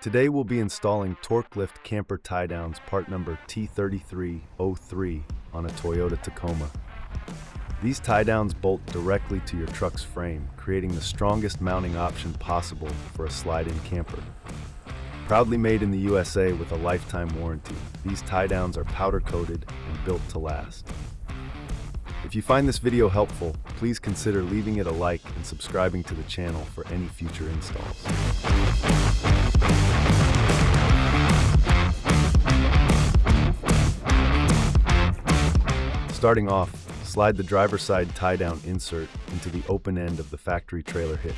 Today we'll be installing Torklift camper tie downs part number T3303 on a Toyota Tacoma. These tie downs bolt directly to your truck's frame, creating the strongest mounting option possible for a slide-in camper. Proudly made in the USA with a lifetime warranty, these tie downs are powder coated and built to last. If you find this video helpful, please consider leaving it a like and subscribing to the channel for any future installs. Starting off, slide the driver's side tie-down insert into the open end of the factory trailer hitch.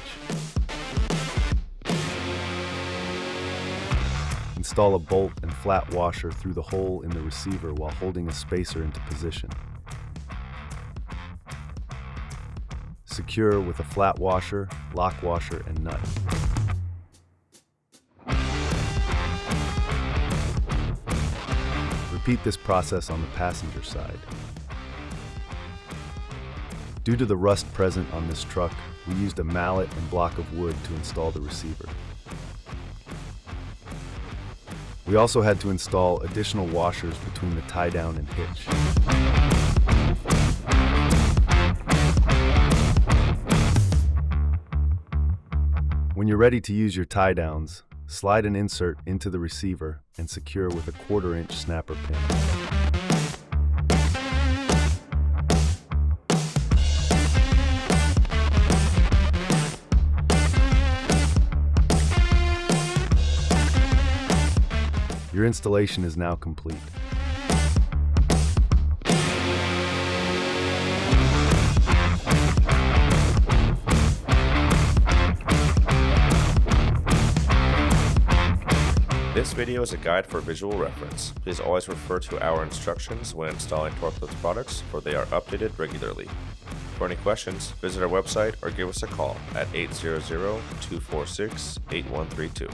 Install a bolt and flat washer through the hole in the receiver while holding a spacer into position. Secure with a flat washer, lock washer, and nut. Repeat this process on the passenger side. Due to the rust present on this truck, we used a mallet and block of wood to install the receiver. We also had to install additional washers between the tie-down and hitch. When you're ready to use your tie-downs, slide an insert into the receiver and secure with a 1/4-inch snapper pin. Your installation is now complete. This video is a guide for visual reference. Please always refer to our instructions when installing Torklift products, for they are updated regularly. For any questions, visit our website or give us a call at 800-246-8132.